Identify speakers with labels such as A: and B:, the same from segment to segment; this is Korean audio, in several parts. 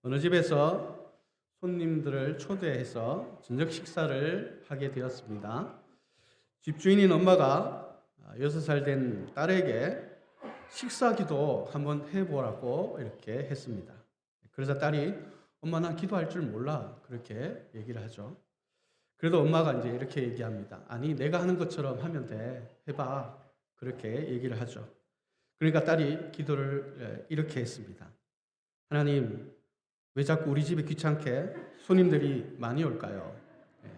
A: 어느 집에서 손님들을 초대해서 저녁 식사를 하게 되었습니다. 집주인인 엄마가 6살 된 딸에게 식사 기도 한번 해보라고 이렇게 했습니다. 그래서 딸이 엄마 난 기도할 줄 몰라 그렇게 얘기를 하죠. 그래도 엄마가 이제 이렇게 얘기합니다. 아니 내가 하는 것처럼 하면 돼. 해봐. 그렇게 얘기를 하죠. 그러니까 딸이 기도를 이렇게 했습니다. 하나님 왜 자꾸 우리 집에 귀찮게 손님들이 많이 올까요? 예.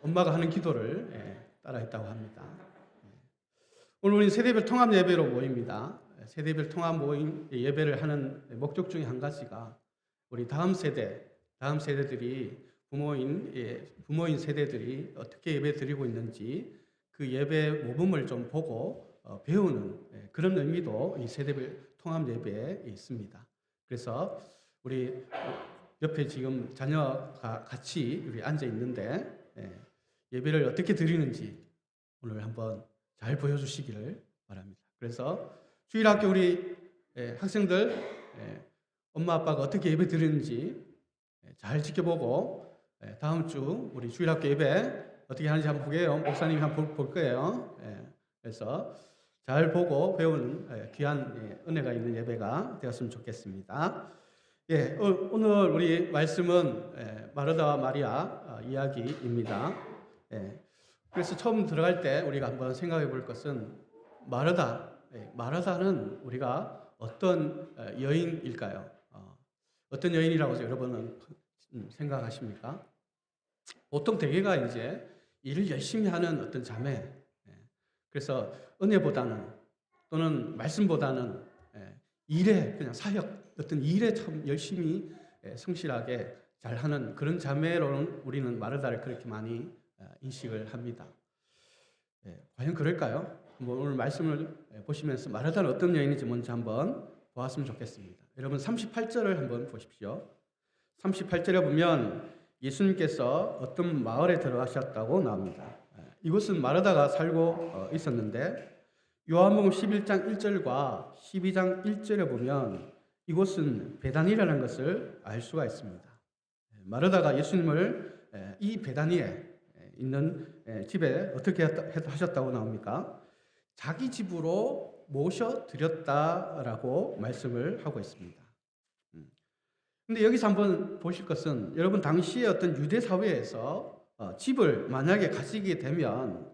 A: 엄마가 하는 기도를 따라했다고 합니다. 오늘 우리 세대별 통합 예배로 모입니다. 세대별 통합 모임 예배를 하는 목적 중에 한 가지가 우리 다음 세대들이 부모인 세대들이 어떻게 예배 드리고 있는지 그 예배 모범을 좀 보고 배우는 그런 의미도 이 세대별 통합 예배에 있습니다. 그래서 우리 옆에 지금 자녀가 같이 우리 앉아 있는데 예배를 어떻게 드리는지 오늘 한번 잘 보여주시기를 바랍니다. 그래서 주일학교 우리 학생들 엄마 아빠가 어떻게 예배 드리는지 잘 지켜보고 다음 주 우리 주일학교 예배 어떻게 하는지 한번 보게요. 목사님이 한번 볼 거예요. 그래서 잘 보고 배우는 귀한 은혜가 있는 예배가 되었으면 좋겠습니다. 오늘 우리 말씀은 마르다와 마리아 이야기입니다. 그래서 처음 들어갈 때 우리가 한번 생각해 볼 것은 마르다는 우리가 어떤 여인일까요? 어떤 여인이라고 여러분은 생각하십니까? 보통 대개가 이제 일을 열심히 하는 어떤 자매, 그래서 은혜보다는 또는 말씀보다는 일에 그냥 사역, 어떤 일에 참 열심히 성실하게 잘하는 그런 자매로는 우리는 마르다를 그렇게 많이 인식을 합니다. 과연 그럴까요? 오늘 말씀을 보시면서 마르다는 어떤 여인인지 먼저 한번 보았으면 좋겠습니다. 여러분 38절을 한번 보십시오. 38절에 보면 예수님께서 어떤 마을에 들어가셨다고 나옵니다. 이곳은 마르다가 살고 있었는데 요한복음 11장 1절과 12장 1절에 보면 이곳은 베다니라는 것을 알 수가 있습니다. 마르다가 예수님을 이 베다니에 있는 집에 어떻게 하셨다고 나옵니까? 자기 집으로 모셔드렸다라고 말씀을 하고 있습니다. 근데 여기서 한번 보실 것은 여러분 당시의 어떤 유대 사회에서 집을 만약에 가지게 되면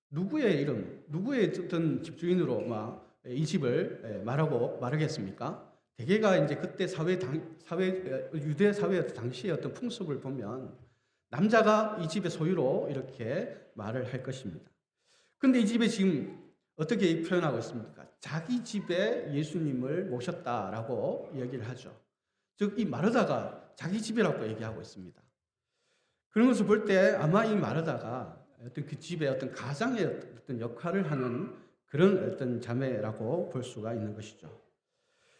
A: 누구의 이름, 누구의 어떤 집주인으로 이 집을 말하겠습니까? 대개가 이제 그때 유대 사회 당시의 어떤 풍습을 보면 남자가 이 집의 소유로 이렇게 말을 할 것입니다. 근데 이 집에 지금 어떻게 표현하고 있습니까? 자기 집에 예수님을 모셨다라고 얘기를 하죠. 즉, 이 마르다가 자기 집이라고 얘기하고 있습니다. 그런 것을 볼 때 아마 이 마르다가 어떤 그 집의 어떤 가장의 어떤 역할을 하는 그런 어떤 자매라고 볼 수가 있는 것이죠.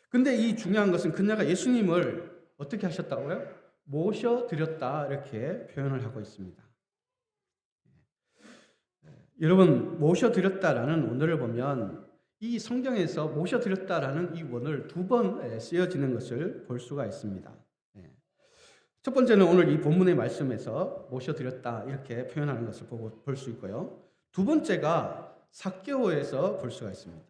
A: 근데 이 중요한 것은 그녀가 예수님을 어떻게 하셨다고요? 모셔드렸다 이렇게 표현을 하고 있습니다. 여러분 모셔드렸다라는 원어를 보면 이 성경에서 모셔드렸다라는 이 원어를 2번 쓰여지는 것을 볼 수가 있습니다. 첫 번째는 오늘 이 본문의 말씀에서 모셔드렸다 이렇게 표현하는 것을 볼 수 있고요. 두 번째가 삭개오에서 볼 수가 있습니다.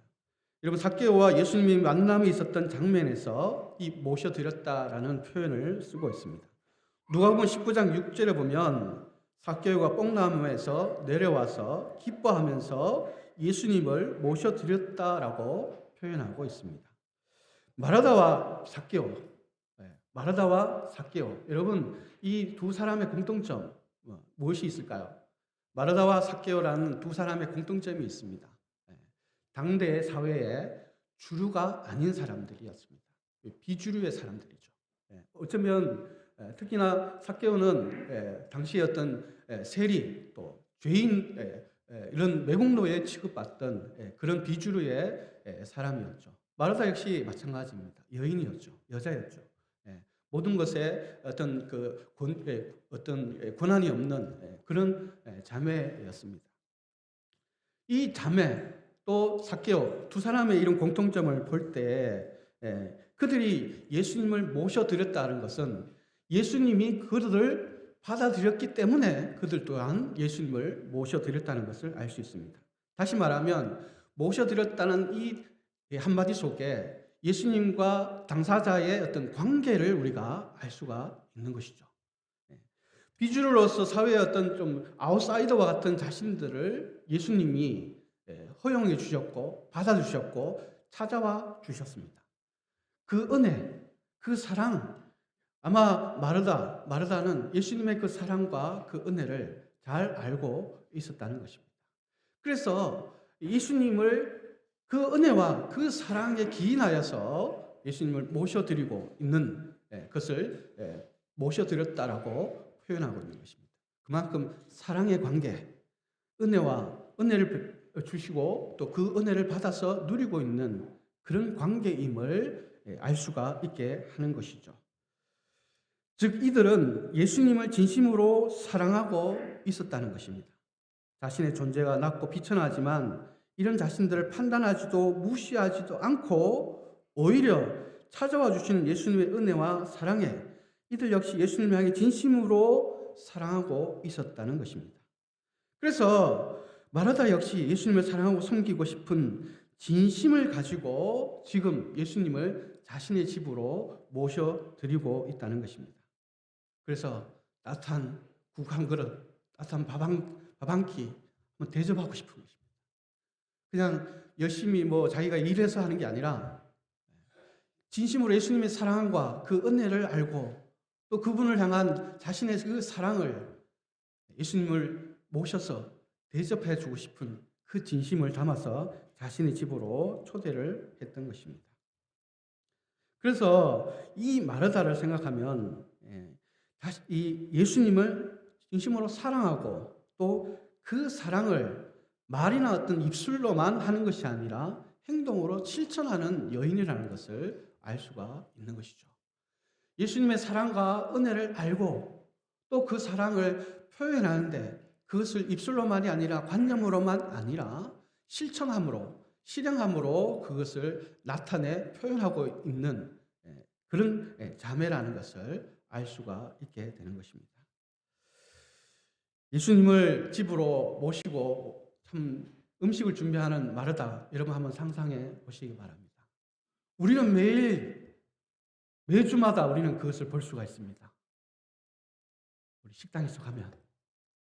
A: 여러분 삭개오와 예수님이 만남이 있었던 장면에서 이 모셔드렸다라는 표현을 쓰고 있습니다. 누가복음 19장 6절에 보면 삭개오가 뽕나무에서 내려와서 기뻐하면서 예수님을 모셔드렸다라고 표현하고 있습니다. 마르다와 삭개오, 여러분 이 두 사람의 공통점 무엇이 있을까요? 마르다와 삭개오라는 두 사람의 공통점이 있습니다. 당대 사회의 주류가 아닌 사람들이었습니다. 비주류의 사람들이죠. 어쩌면 특히나 삭개오는 당시의 어떤 세리 또 죄인 이런 매국노에 취급받던 그런 비주류의 사람이었죠. 마르다 역시 마찬가지입니다. 여인이었죠. 여자였죠. 모든 것에 어떤 권한이 없는 그런 자매였습니다. 이 자매 또 삭개오 두 사람의 이런 공통점을 볼 때 그들이 예수님을 모셔드렸다는 것은 예수님이 그들을 받아들였기 때문에 그들 또한 예수님을 모셔드렸다는 것을 알 수 있습니다. 다시 말하면 모셔드렸다는 이 한마디 속에 예수님과 당사자의 어떤 관계를 우리가 알 수가 있는 것이죠. 비주류로서 사회의 어떤 좀 아웃사이더와 같은 자신들을 예수님이 허용해 주셨고 받아주셨고 찾아와 주셨습니다. 그 은혜, 그 사랑, 아마 마르다는 예수님의 그 사랑과 그 은혜를 잘 알고 있었다는 것입니다. 그래서 예수님을 그 은혜와 그 사랑에 기인하여서 예수님을 모셔드리고 있는 것을 모셔드렸다라고 표현하고 있는 것입니다. 그만큼 사랑의 관계, 은혜를 주시고 또 그 은혜를 받아서 누리고 있는 그런 관계임을 알 수가 있게 하는 것이죠. 즉 이들은 예수님을 진심으로 사랑하고 있었다는 것입니다. 자신의 존재가 낮고 비천하지만 이런 자신들을 판단하지도 무시하지도 않고 오히려 찾아와 주시는 예수님의 은혜와 사랑에 이들 역시 예수님을 향해 진심으로 사랑하고 있었다는 것입니다. 그래서 마르다 역시 예수님을 사랑하고 섬기고 싶은 진심을 가지고 지금 예수님을 자신의 집으로 모셔드리고 있다는 것입니다. 그래서 따뜻한 국 한 그릇, 따뜻한 밥 한 끼 대접하고 싶은 것입니다. 그냥 열심히 자기가 일해서 하는 게 아니라 진심으로 예수님의 사랑과 그 은혜를 알고 또 그분을 향한 자신의 그 사랑을 예수님을 모셔서 대접해 주고 싶은 그 진심을 담아서 자신의 집으로 초대를 했던 것입니다. 그래서 이 마르다를 생각하면 이 예수님을 진심으로 사랑하고 또 그 사랑을 말이나 어떤 입술로만 하는 것이 아니라 행동으로 실천하는 여인이라는 것을 알 수가 있는 것이죠. 예수님의 사랑과 은혜를 알고 또 그 사랑을 표현하는데 그것을 입술로만이 아니라 관념으로만 아니라 실천함으로 실행함으로 그것을 나타내 표현하고 있는 그런 자매라는 것을 알 수가 있게 되는 것입니다. 예수님을 집으로 모시고 참 음식을 준비하는 마르다 여러분 한번 상상해 보시기 바랍니다. 우리는 매주마다 우리는 그것을 볼 수가 있습니다. 우리 식당에서 가면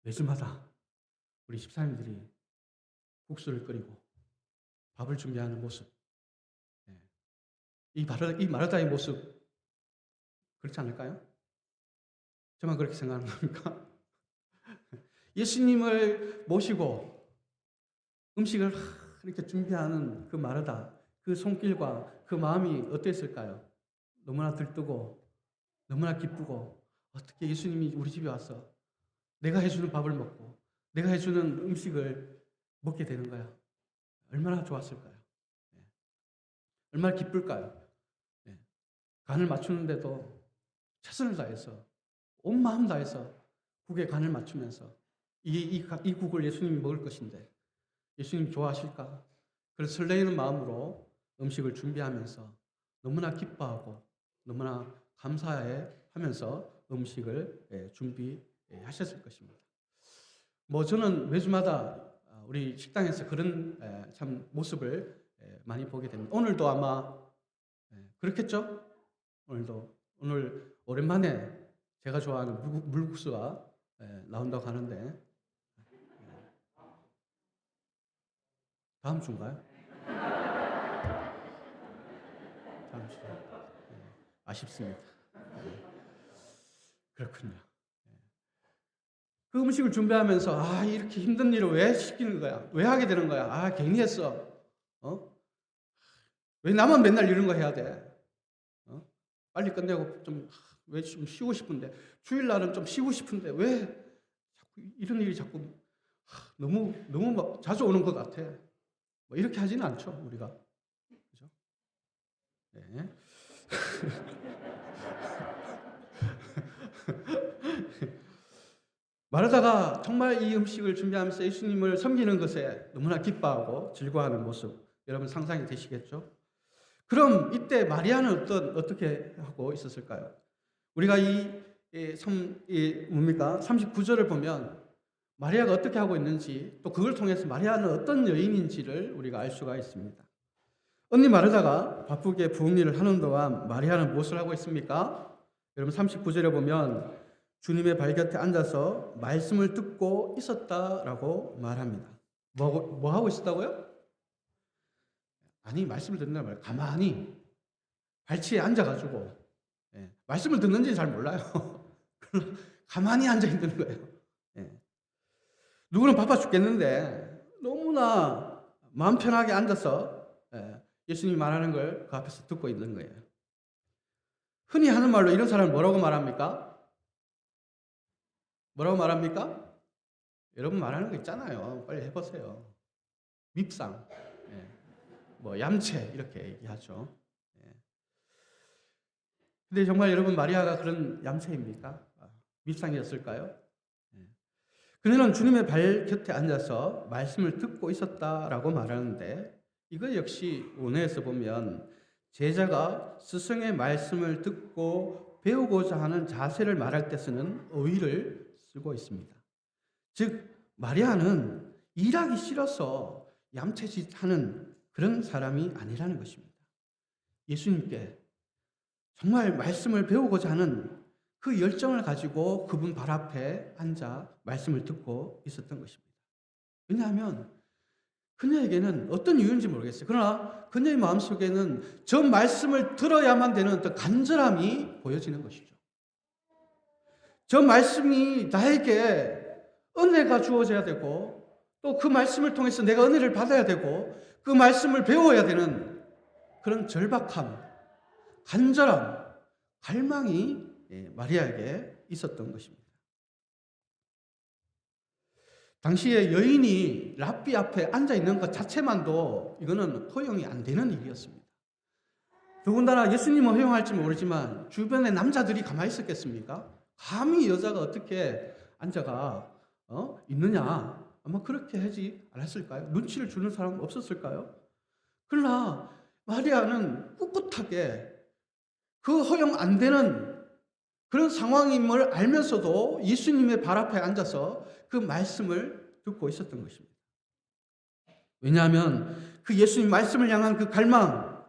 A: 매주마다 우리 집사님들이 국수를 끓이고 밥을 준비하는 모습, 이 마르다의 모습 그렇지 않을까요? 저만 그렇게 생각하는 겁니까? 예수님을 모시고 음식을 이렇게 준비하는 그 마르다, 그 손길과 그 마음이 어땠을까요? 너무나 들뜨고 너무나 기쁘고 어떻게 예수님이 우리 집에 와서 내가 해주는 밥을 먹고 내가 해주는 음식을 먹게 되는 거야. 얼마나 좋았을까요? 얼마나 기쁠까요? 간을 맞추는데도 최선을 다해서 온 마음 다해서 국에 간을 맞추면서 이 국을 예수님이 먹을 것인데 예수님 좋아하실까? 그래서 설레이는 마음으로 음식을 준비하면서 너무나 기뻐하고 너무나 감사해 하면서 음식을 준비하셨을 것입니다. 저는 매주마다 우리 식당에서 그런 참 모습을 많이 보게 됩니다. 오늘도 아마 그렇겠죠? 오늘 오랜만에 제가 좋아하는 물국수가 나온다고 하는데 다음 주인가요? 다음 주. 아쉽습니다. 그렇군요. 그 음식을 준비하면서 이렇게 힘든 일을 왜 시키는 거야? 왜 하게 되는 거야? 괜히 했어. 왜 나만 맨날 이런 거 해야 돼? 빨리 끝내고 왜 좀 쉬고 싶은데 주일날은 좀 쉬고 싶은데 왜 자꾸 이런 일이 자꾸 너무 막 자주 오는 것 같아. 이렇게 하지는 않죠 우리가, 그죠? 네. 마르다가 정말 이 음식을 준비하면서 예수님을 섬기는 것에 너무나 기뻐하고 즐거워하는 모습 여러분 상상이 되시겠죠? 그럼 이때 마리아는 어떻게 하고 있었을까요? 우리가 뭡니까? 39절을 보면 마리아가 어떻게 하고 있는지, 또 그걸 통해서 마리아는 어떤 여인인지를 우리가 알 수가 있습니다. 언니 마르다가 바쁘게 부엌일을 하는 동안 마리아는 무엇을 하고 있습니까? 여러분 39절에 보면 주님의 발 곁에 앉아서 말씀을 듣고 있었다라고 말합니다. 뭐 하고 있었다고요? 아니, 말씀을 듣는단 말이에요. 가만히 발치에 앉아가지고, 말씀을 듣는지는 잘 몰라요. 가만히 앉아 있는 거예요. 누구는 바빠 죽겠는데 너무나 마음 편하게 앉아서 예수님이 말하는 걸 그 앞에서 듣고 있는 거예요. 흔히 하는 말로 이런 사람을 뭐라고 말합니까? 뭐라고 말합니까? 여러분 말하는 거 있잖아요. 빨리 해보세요. 밉상, 얌체 이렇게 얘기하죠. 근데 정말 여러분 마리아가 그런 얌체입니까? 밉상이었을까요? 그녀는 주님의 발 곁에 앉아서 말씀을 듣고 있었다라고 말하는데, 이거 역시 원어에서 보면 제자가 스승의 말씀을 듣고 배우고자 하는 자세를 말할 때 쓰는 어휘를 쓰고 있습니다. 즉 마리아는 일하기 싫어서 얌체짓하는 그런 사람이 아니라는 것입니다. 예수님께 정말 말씀을 배우고자 하는 그 열정을 가지고 그분 발 앞에 앉아 말씀을 듣고 있었던 것입니다. 왜냐하면 그녀에게는 어떤 이유인지 모르겠어요. 그러나 그녀의 마음속에는 저 말씀을 들어야만 되는 어떤 간절함이 보여지는 것이죠. 저 말씀이 나에게 은혜가 주어져야 되고, 또 그 말씀을 통해서 내가 은혜를 받아야 되고, 그 말씀을 배워야 되는 그런 절박함, 간절함, 갈망이 마리아에게 있었던 것입니다. 당시에 여인이 랍비 앞에 앉아 있는 것 자체만도 이거는 허용이 안 되는 일이었습니다. 더군다나 예수님은 허용할지 모르지만 주변에 남자들이 가만히 있었겠습니까? 감히 여자가 어떻게 앉아가 있느냐, 아마 그렇게 하지 않았을까요? 눈치를 주는 사람 없었을까요? 그러나 마리아는 꿋꿋하게 그 허용 안 되는 그런 상황임을 알면서도 예수님의 발 앞에 앉아서 그 말씀을 듣고 있었던 것입니다. 왜냐하면 그 예수님 말씀을 향한 그 갈망,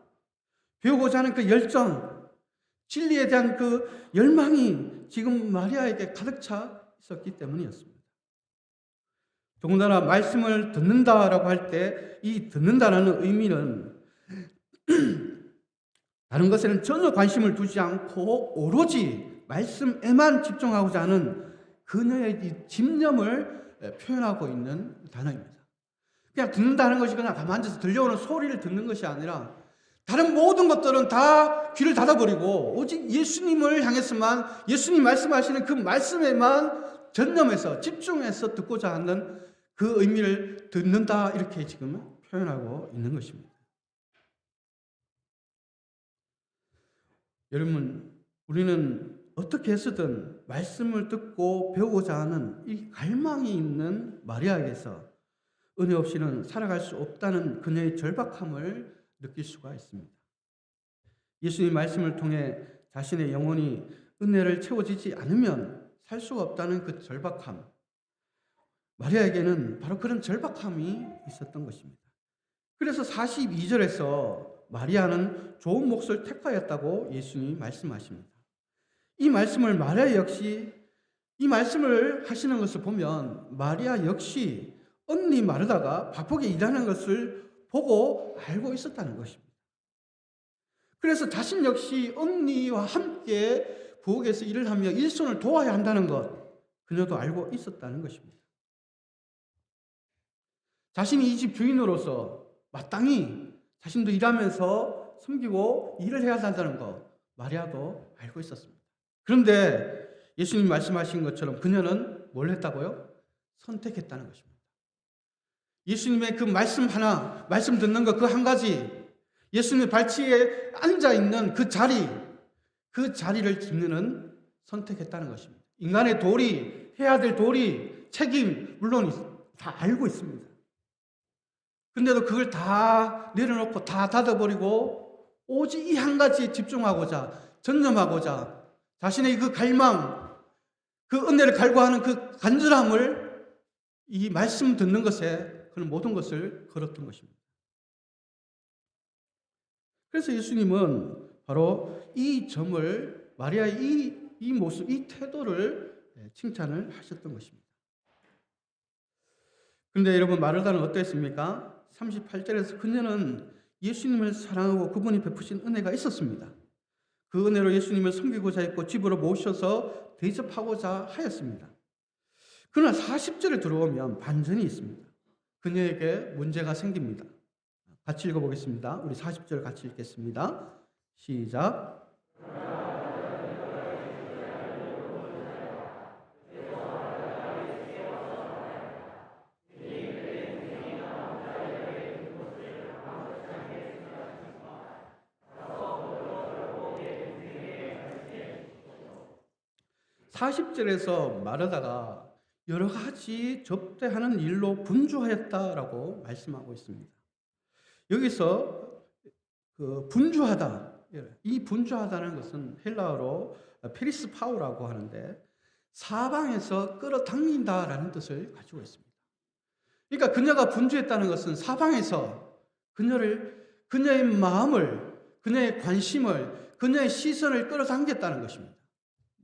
A: 배우고자 하는 그 열정, 진리에 대한 그 열망이 지금 마리아에게 가득 차 있었기 때문이었습니다. 더군다나 말씀을 듣는다라고 할 때 이 듣는다라는 의미는 다른 것에는 전혀 관심을 두지 않고 오로지 말씀에만 집중하고자 하는 그녀의 이 집념을 표현하고 있는 단어입니다. 그냥 듣는다는 것이 그냥 가만히 앉아서 들려오는 소리를 듣는 것이 아니라 다른 모든 것들은 다 귀를 닫아버리고 오직 예수님을 향해서만, 예수님 말씀하시는 그 말씀에만 전념해서 집중해서 듣고자 하는 그 의미를 듣는다, 이렇게 지금 표현하고 있는 것입니다. 여러분, 우리는 어떻게 해서든 말씀을 듣고 배우고자 하는 이 갈망이 있는 마리아에게서 은혜 없이는 살아갈 수 없다는 그녀의 절박함을 느낄 수가 있습니다. 예수님 말씀을 통해 자신의 영혼이 은혜를 채워지지 않으면 살 수가 없다는 그 절박함, 마리아에게는 바로 그런 절박함이 있었던 것입니다. 그래서 42절에서 마리아는 좋은 몫을 택하였다고 예수님이 말씀하십니다. 이 말씀을 마리아 역시, 이 말씀을 하시는 것을 보면 마리아 역시 언니 마르다가 바쁘게 일하는 것을 보고 알고 있었다는 것입니다. 그래서 자신 역시 언니와 함께 부엌에서 일을 하며 일손을 도와야 한다는 것, 그녀도 알고 있었다는 것입니다. 자신이 이 집 주인으로서 마땅히 자신도 일하면서 섬기고 일을 해야 한다는 것, 마리아도 알고 있었습니다. 그런데 예수님 말씀하신 것처럼 그녀는 뭘 했다고요? 선택했다는 것입니다. 예수님의 그 말씀 하나, 말씀 듣는 것 그 한 가지, 예수님의 발치에 앉아있는 그 자리를 그녀는 선택했다는 것입니다. 인간의 도리, 해야 될 도리, 책임, 물론 다 알고 있습니다. 근데도 그걸 다 내려놓고 다 닫아버리고 오직 이 한 가지에 집중하고자, 전념하고자 자신의 그 갈망, 그 은혜를 갈구하는 그 간절함을 이 말씀 듣는 것에 그는 모든 것을 걸었던 것입니다. 그래서 예수님은 바로 이 점을, 마리아의 이 모습, 이 태도를 칭찬을 하셨던 것입니다. 그런데 여러분, 마르다는 어땠습니까? 38절에서 그녀는 예수님을 사랑하고 그분이 베푸신 은혜가 있었습니다. 그 은혜로 예수님을 섬기고자 했고 집으로 모셔서 대접하고자 하였습니다. 그러나 40절에 들어오면 반전이 있습니다. 그녀에게 문제가 생깁니다. 같이 읽어보겠습니다. 우리 40절 같이 읽겠습니다. 시작. 40절에서 마르다가 여러 가지 접대하는 일로 분주하였다라고 말씀하고 있습니다. 여기서 그 분주하다, 이 분주하다는 것은 헬라어로 페리스파우라고 하는데 사방에서 끌어당긴다라는 뜻을 가지고 있습니다. 그러니까 그녀가 분주했다는 것은 사방에서 그녀의 마음을, 그녀의 관심을, 그녀의 시선을 끌어당겼다는 것입니다.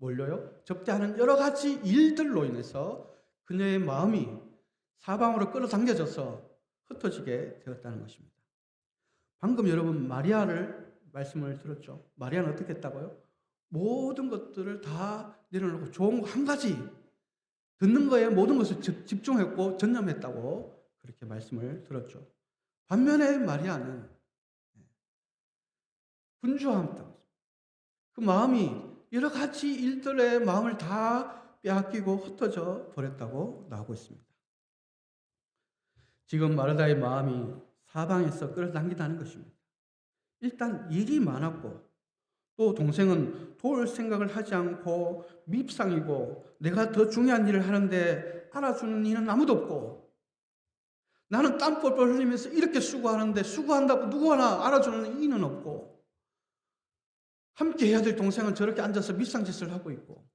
A: 뭘로요? 접대하는 여러 가지 일들로 인해서 그녀의 마음이 사방으로 끌어당겨져서 흩어지게 되었다는 것입니다. 방금 여러분 마리아를 말씀을 들었죠. 마리아는 어떻게 했다고요? 모든 것들을 다 내려놓고 좋은 거 한 가지, 듣는 거에 모든 것을 집중했고 전념했다고 그렇게 말씀을 들었죠. 반면에 마리아는 분주함, 그 마음이 여러 가지 일들의 마음을 다 빼앗기고 흩어져 버렸다고 나오고 있습니다. 지금 마르다의 마음이 사방에서 끌어당긴다는 것입니다. 일단 일이 많았고, 또 동생은 도울 생각을 하지 않고 밉상이고, 내가 더 중요한 일을 하는데 알아주는 이는 아무도 없고, 나는 땀 뻘뻘 흘리면서 이렇게 수고하는데 수고한다고 누구 하나 알아주는 이는 없고, 함께 해야 될 동생은 저렇게 앉아서 밉상짓을 하고 있고,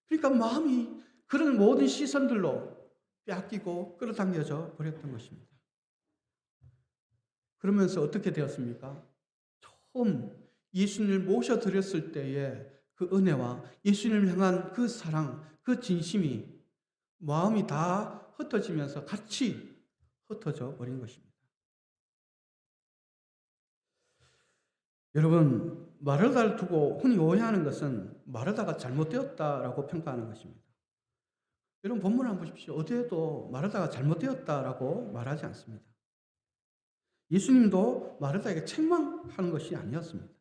A: 그러니까 마음이 그런 모든 시선들로 빼앗기고 끌어당겨져 버렸던 것입니다. 그러면서 어떻게 되었습니까? 처음 예수님을 모셔드렸을 때의 그 은혜와 예수님을 향한 그 사랑, 그 진심이 마음이 다 흩어지면서 같이 흩어져 버린 것입니다. 여러분, 마르다를 두고 흔히 오해하는 것은 마르다가 잘못되었다라고 평가하는 것입니다. 여러분, 본문을 한번 보십시오. 어디에도 마르다가 잘못되었다라고 말하지 않습니다. 예수님도 마르다에게 책망하는 것이 아니었습니다.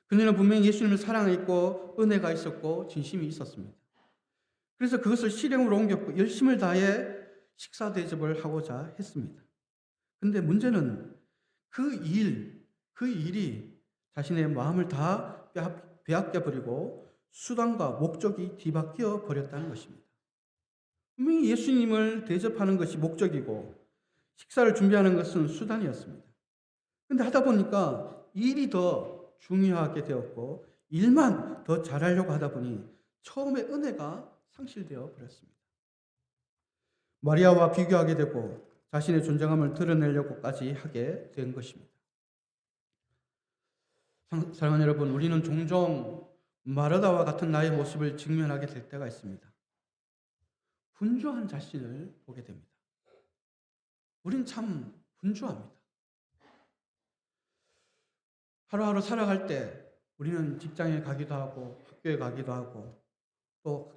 A: 그녀는 분명히 예수님을 사랑했고 은혜가 있었고 진심이 있었습니다. 그래서 그것을 실행으로 옮겼고 열심을 다해 식사 대접을 하고자 했습니다. 그런데 문제는 그 일이 자신의 마음을 다 빼앗겨버리고 수단과 목적이 뒤바뀌어 버렸다는 것입니다. 분명히 예수님을 대접하는 것이 목적이고 식사를 준비하는 것은 수단이었습니다. 그런데 하다 보니까 일이 더 중요하게 되었고 일만 더 잘하려고 하다 보니 처음에 은혜가 상실되어 버렸습니다. 마리아와 비교하게 되고 자신의 존재감을 드러내려고까지 하게 된 것입니다. 사랑하는 여러분, 우리는 종종 마르다와 같은 나의 모습을 직면하게 될 때가 있습니다. 분주한 자신을 보게 됩니다. 우린 참 분주합니다. 하루하루 살아갈 때 우리는 직장에 가기도 하고 학교에 가기도 하고 또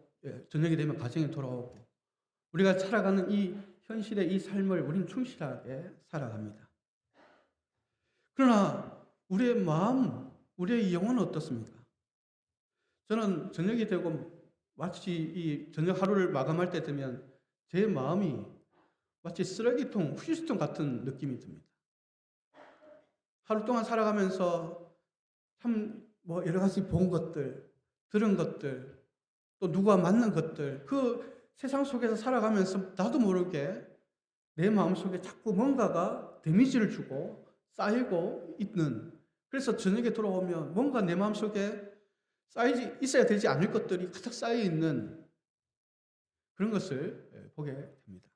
A: 저녁이 되면 가정에 돌아오고 우리가 살아가는 이 현실의 이 삶을 우리는 충실하게 살아갑니다. 그러나 우리의 마음, 우리의 영혼은 어떻습니까? 저는 저녁이 되고 마치 이 저녁 하루를 마감할 때 되면 제 마음이 마치 쓰레기통, 휴지통 같은 느낌이 듭니다. 하루 동안 살아가면서 참 여러 가지 본 것들, 들은 것들, 또 누구와 만난 것들, 그 세상 속에서 살아가면서 나도 모르게 내 마음속에 자꾸 뭔가가 데미지를 주고 쌓이고 있는, 그래서 저녁에 돌아오면 뭔가 내 마음속에 있어야 되지 않을 것들이 가득 쌓여 있는 그런 것을 보게 됩니다.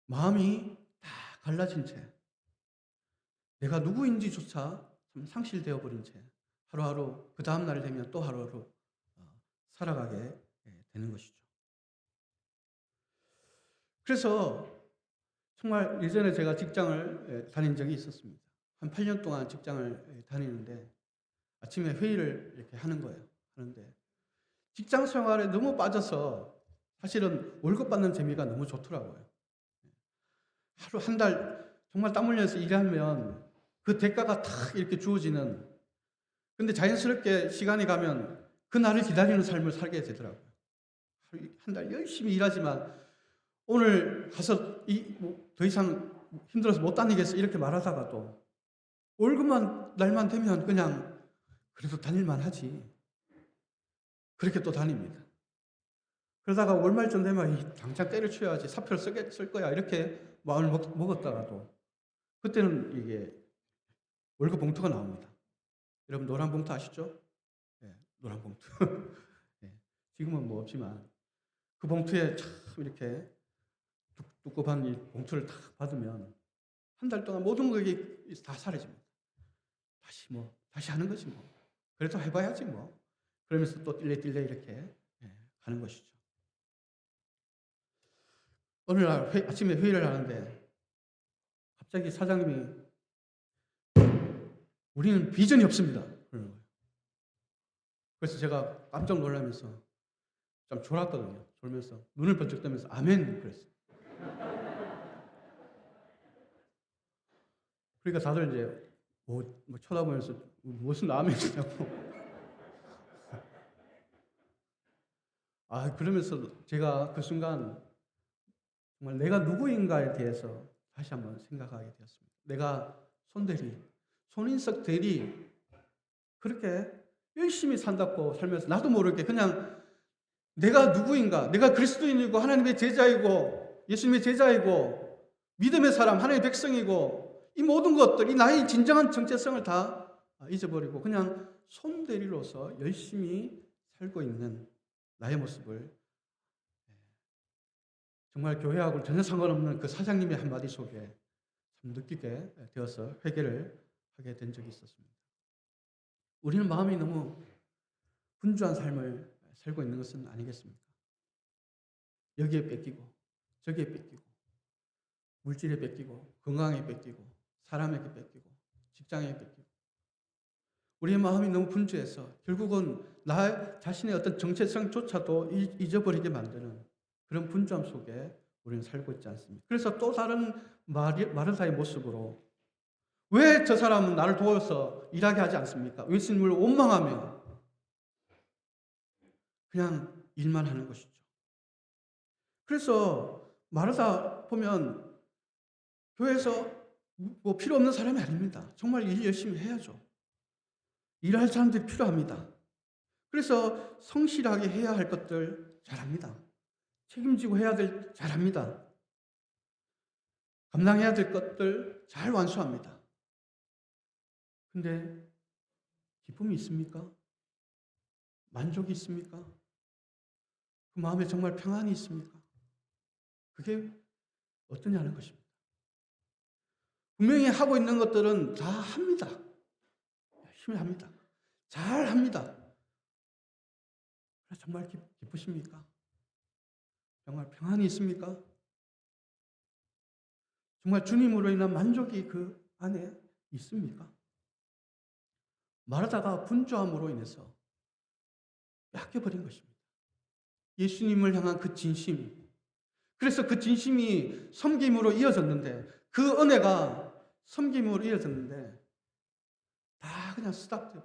A: 마음이 다 갈라진 채, 내가 누구인지조차 상실되어 버린 채 하루하루 그 다음 날이 되면 또 하루하루 살아가게 되는 것이죠. 그래서 정말 예전에 제가 직장을 다닌 적이 있었습니다. 한 8년 동안 직장을 다니는데 아침에 회의를 이렇게 하는 거예요. 하는데 직장 생활에 너무 빠져서 사실은 월급 받는 재미가 너무 좋더라고요. 하루 한 달 정말 땀 흘려서 일하면 그 대가가 탁 이렇게 주어지는, 근데 자연스럽게 시간이 가면 그 날을 기다리는 삶을 살게 되더라고요. 한 달 열심히 일하지만 오늘 가서 더 이상 힘들어서 못 다니겠어 이렇게 말하다가도 월급만 날만 되면 그냥 그래도 다닐만 하지. 그렇게 또 다닙니다. 그러다가 월말쯤 되면 당장 때려쳐야지, 사표를 쓸 거야 이렇게 마음을 먹었다가도 그때는 이게 월급 봉투가 나옵니다. 여러분 노란 봉투 아시죠? 네, 노란 봉투. 네, 지금은 뭐 없지만 그 봉투에 참 이렇게 두꺼운 이 봉투를 딱 받으면 한 달 동안 모든 것이 다 사라집니다. 다시 하는 거지 뭐. 그래도 해봐야지 뭐. 그러면서 또 딜레 이렇게 가는 것이죠. 어느 날 아침에 회의를 하는데 갑자기 사장님이 우리는 비전이 없습니다. 그러는 거예요. 그래서 제가 깜짝 놀라면서 좀 졸았거든요. 졸면서 눈을 번쩍 뜨면서 아멘 그랬어요. 그러니까 다들 이제 뭐 쳐다보면서 무슨 아멘이냐고. 그러면서 제가 그 순간 정말 내가 누구인가에 대해서 다시 한번 생각하게 되었습니다. 내가 손인석 대리 그렇게 열심히 산다고 살면서 나도 모르게 그냥 내가 누구인가, 내가 그리스도인이고 하나님의 제자이고 예수님의 제자이고 믿음의 사람, 하나님의 백성이고 이 모든 것들, 이 나의 진정한 정체성을 다 잊어버리고 그냥 손대리로서 열심히 살고 있는 나의 모습을 정말 교회하고 전혀 상관없는 그 사장님의 한마디 속에 참 느끼게 되어서 회개를 하게 된 적이 있었습니다. 우리는 마음이 너무 분주한 삶을 살고 있는 것은 아니겠습니까? 여기에 뺏기고 저기에 뺏기고 물질에 뺏기고 건강에 뺏기고 사람에게 뺏기고 직장에 뺏기고 우리의 마음이 너무 분주해서 결국은 나 자신의 어떤 정체성조차도 잊어버리게 만드는 그런 분주함 속에 우리는 살고 있지 않습니까? 그래서 또 다른 마르다의 모습으로 왜 저 사람은 나를 도와서 일하게 하지 않습니까? 예수님을 원망하며 그냥 일만 하는 것이죠. 그래서 마르다 보면 교회에서 뭐 필요 없는 사람이 아닙니다. 정말 일 열심히 해야죠. 일할 사람들이 필요합니다. 그래서 성실하게 해야 할 것들 잘합니다. 책임지고 해야 될 잘합니다. 감당해야 될 것들 잘 완수합니다. 근데 기쁨이 있습니까? 만족이 있습니까? 그 마음에 정말 평안이 있습니까? 그게 어떠냐는 것입니다. 분명히 하고 있는 것들은 다 합니다. 열심히 합니다. 잘 합니다. 정말 기쁘십니까? 정말 평안이 있습니까? 정말 주님으로 인한 만족이 그 안에 있습니까? 마르다가 분주함으로 인해서 뺏겨버린 것입니다. 예수님을 향한 그 진심. 그래서 그 진심이 섬김으로 이어졌는데 그 은혜가 섬김으로 이어졌는데 다 그냥 스탑돼.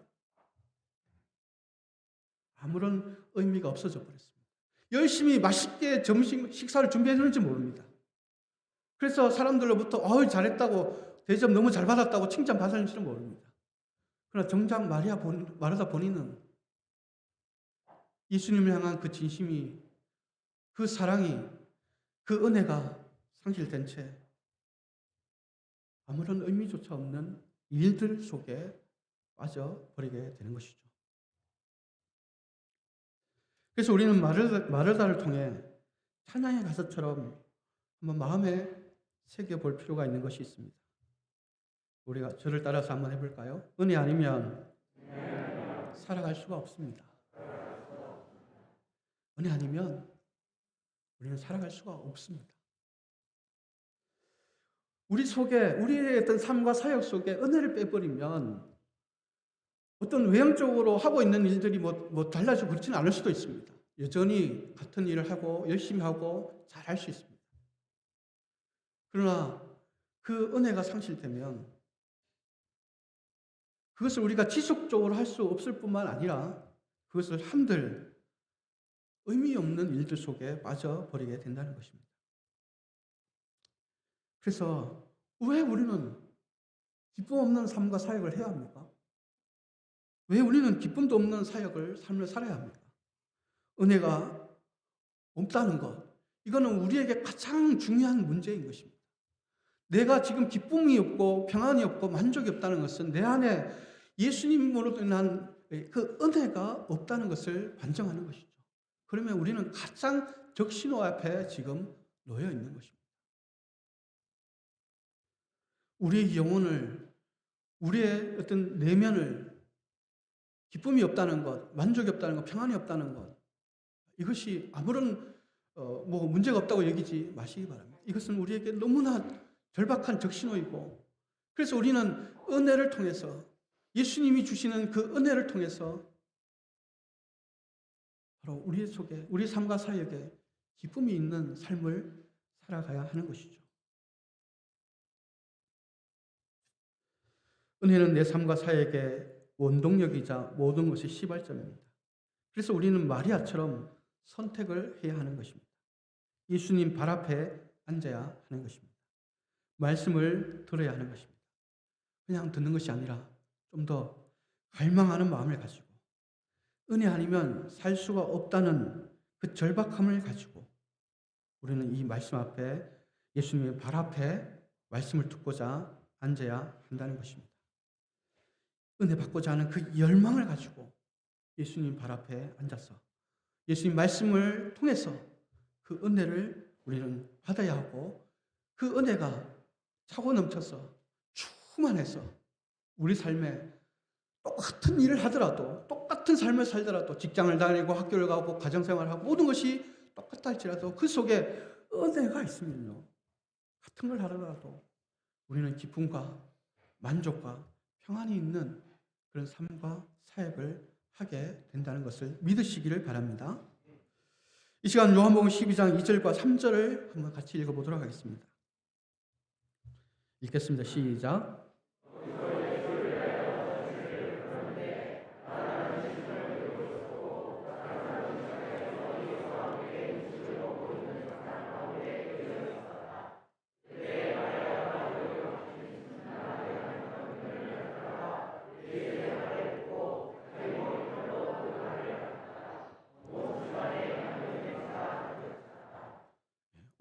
A: 아무런 의미가 없어져 버렸습니다. 열심히 맛있게 점심 식사를 준비했는지 모릅니다. 그래서 사람들로부터 잘했다고 대접 너무 잘 받았다고 칭찬받았는지는 모릅니다. 그러나 정작 마르다 본인은 예수님을 향한 그 진심이, 그 사랑이, 그 은혜가 상실된 채 아무런 의미조차 없는 일들 속에 빠져버리게 되는 것이죠. 그래서 우리는 마르다를 통해 찬양의 가사처럼 한번 마음에 새겨볼 필요가 있는 것이 있습니다. 우리가 저를 따라서 한번 해볼까요? 은혜 아니면 살아갈 수가 없습니다. 은혜 아니면 우리는 살아갈 수가 없습니다. 우리 속에, 우리의 어떤 삶과 사역 속에 은혜를 빼버리면 어떤 외형적으로 하고 있는 일들이 뭐 달라지고 그렇지는 않을 수도 있습니다. 여전히 같은 일을 하고 열심히 하고 잘 할 수 있습니다. 그러나 그 은혜가 상실되면 그것을 우리가 지속적으로 할 수 없을 뿐만 아니라 그것을 한들 의미 없는 일들 속에 빠져버리게 된다는 것입니다. 그래서 왜 우리는 기쁨 없는 삶과 사역을 해야 합니까? 왜 우리는 기쁨도 없는 삶을 살아야 합니까? 은혜가 없다는 것, 이거는 우리에게 가장 중요한 문제인 것입니다. 내가 지금 기쁨이 없고 평안이 없고 만족이 없다는 것은 내 안에 예수님으로 인한 그 은혜가 없다는 것을 반증하는 것이죠. 그러면 우리는 가장 적신호 앞에 지금 놓여 있는 것입니다. 우리의 영혼을, 우리의 어떤 내면을 기쁨이 없다는 것, 만족이 없다는 것, 평안이 없다는 것, 이것이 아무런 문제가 없다고 여기지 마시기 바랍니다. 이것은 우리에게 너무나 절박한 적신호이고, 그래서 우리는 은혜를 통해서, 예수님이 주시는 그 은혜를 통해서 바로 우리 속에, 우리 삶과 사역에 기쁨이 있는 삶을 살아가야 하는 것이죠. 은혜는 내 삶과 사역의 원동력이자 모든 것의 시발점입니다. 그래서 우리는 마리아처럼 선택을 해야 하는 것입니다. 예수님 발 앞에 앉아야 하는 것입니다. 말씀을 들어야 하는 것입니다. 그냥 듣는 것이 아니라 좀 더 갈망하는 마음을 가지고 은혜 아니면 살 수가 없다는 그 절박함을 가지고 우리는 이 말씀 앞에, 예수님의 발 앞에 말씀을 듣고자 앉아야 한다는 것입니다. 은혜 받고자 하는 그 열망을 가지고 예수님 발 앞에 앉아서 예수님 말씀을 통해서 그 은혜를 우리는 받아야 하고, 그 은혜가 차고 넘쳐서 충만해서 우리 삶에 똑같은 일을 하더라도, 똑같은 삶을 살더라도, 직장을 다니고 학교를 가고 가정생활을 하고 모든 것이 똑같다 할지라도 그 속에 은혜가 있으면요, 같은 걸 하더라도 우리는 기쁨과 만족과 평안이 있는 그런 삶과 사역을 하게 된다는 것을 믿으시기를 바랍니다. 이 시간 요한복음 12장 2절과 3절을 한번 같이 읽어보도록 하겠습니다. 읽겠습니다. 시작.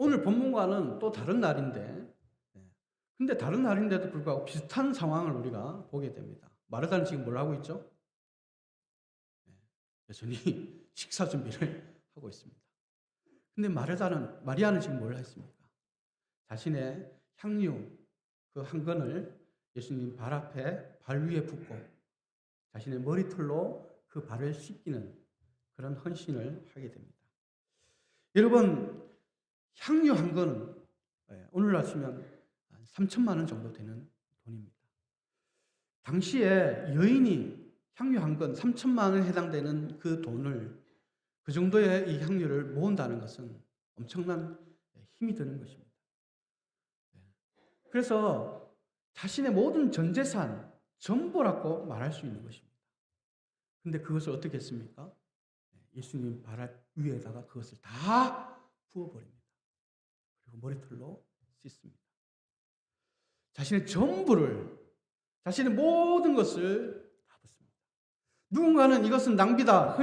A: 오늘 본문과는 또 다른 날인데, 근데 다른 날인데도 불구하고 비슷한 상황을 우리가 보게 됩니다. 마르다는 지금 뭘 하고 있죠? 여전히 식사 준비를 하고 있습니다. 근데 마리아는 지금 뭘 했습니까? 자신의 향유 그 한 건을 예수님 발 앞에, 발 위에 붓고 자신의 머리털로 그 발을 씻기는 그런 헌신을 하게 됩니다. 여러분, 향유 한 건은 오늘날 치면 3천만 원 정도 되는 돈입니다. 당시에 여인이 향유 한 건 3천만 원에 해당되는 그 돈을, 그 정도의 이 향유를 모은다는 것은 엄청난 힘이 드는 것입니다. 그래서 자신의 모든 전 재산, 전부라고 말할 수 있는 것입니다. 근데 그것을 어떻게 했습니까? 예수님 발 위에다가 그것을 다 부어버립니다. 그리고 머리털로 씻습니다. 자신의 전부를, 자신의 모든 것을 다 붓습니다. 누군가는 이것은 낭비다,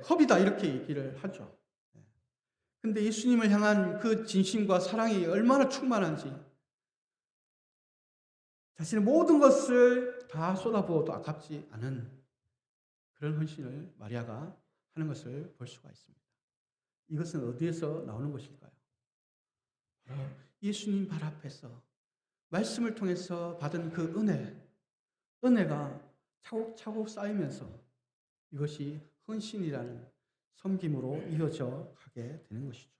A: 허비다 이렇게 얘기를 하죠. 근데 예수님을 향한 그 진심과 사랑이 얼마나 충만한지, 자신의 모든 것을 다 쏟아부어도 아깝지 않은 그런 헌신을 마리아가 하는 것을 볼 수가 있습니다. 이것은 어디에서 나오는 것일까요? 바로 예수님 발 앞에서 말씀을 통해서 받은 그 은혜가 차곡차곡 쌓이면서 이것이 헌신이라는 섬김으로 이어져 가게 되는 것이죠.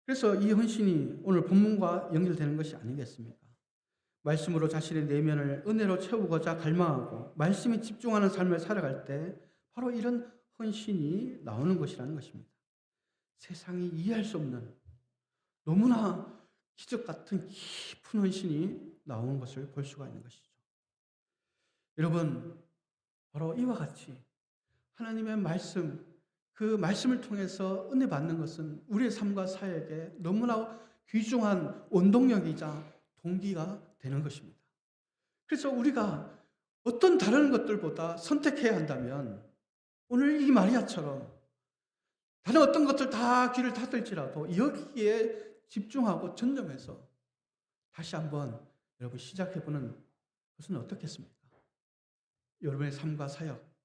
A: 그래서 이 헌신이 오늘 본문과 연결되는 것이 아니겠습니까? 말씀으로 자신의 내면을 은혜로 채우고자 갈망하고 말씀에 집중하는 삶을 살아갈 때 바로 이런 헌신이 나오는 것이라는 것입니다. 세상이 이해할 수 없는 너무나 기적 같은 깊은 헌신이 나오는 것을 볼 수가 있는 것이죠. 여러분, 바로 이와 같이 하나님의 말씀, 그 말씀을 통해서 은혜 받는 것은 우리의 삶과 사역에 너무나 귀중한 원동력이자 동기가 되는 것입니다. 그래서 우리가 어떤 다른 것들보다 선택해야 한다면 오늘 이 마리아처럼 다른 어떤 것들 다 귀를 닫을지라도 여기에 집중하고 전념해서 다시 한번 여러분 시작해보는 것은 어떻겠습니까? 여러분의 삶과 사역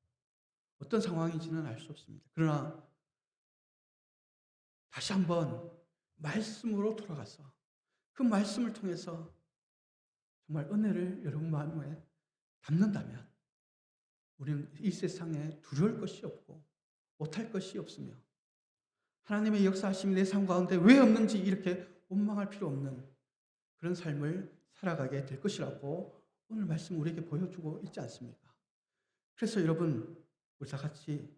A: 어떤 상황인지는 알 수 없습니다. 그러나 다시 한번 말씀으로 돌아가서 그 말씀을 통해서 정말 은혜를 여러분 마음에 담는다면 우리는 이 세상에 두려울 것이 없고 못할 것이 없으며 하나님의 역사하심이 내 삶 가운데 왜 없는지 이렇게 원망할 필요 없는 그런 삶을 살아가게 될 것이라고 오늘 말씀 우리에게 보여주고 있지 않습니까? 그래서 여러분 우리 다 같이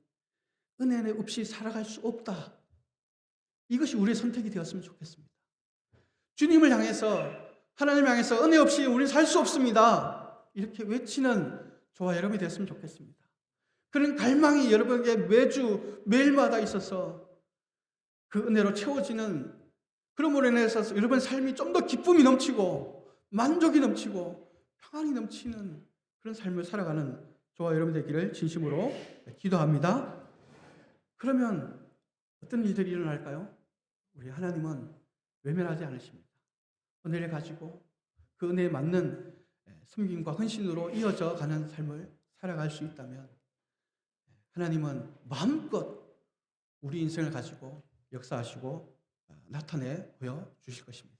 A: 은혜 없이 살아갈 수 없다. 이것이 우리의 선택이 되었으면 좋겠습니다. 주님을 향해서 하나님을 향해서 은혜 없이 우리는 살 수 없습니다. 이렇게 외치는 저와 여러분이 됐으면 좋겠습니다. 그런 갈망이 여러분에게 매주 매일마다 있어서 그 은혜로 채워지는 그러므로 인해서 여러분의 삶이 좀 더 기쁨이 넘치고 만족이 넘치고 평안이 넘치는 그런 삶을 살아가는 저와 여러분 되기를 진심으로 기도합니다. 그러면 어떤 일들이 일어날까요? 우리 하나님은 외면하지 않으십니다. 은혜를 가지고 그 은혜에 맞는 섬김과 헌신으로 이어져 가는 삶을 살아갈 수 있다면 하나님은 마음껏 우리 인생을 가지고 역사하시고 나타내 보여주실 것입니다.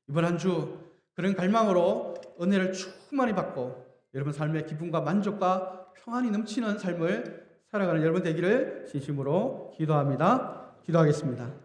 A: 이번 한 주 그런 갈망으로 은혜를 충만히 받고 여러분 삶의 기쁨과 만족과 평안이 넘치는 삶을 살아가는 여러분 되기를 진심으로 기도합니다. 기도하겠습니다.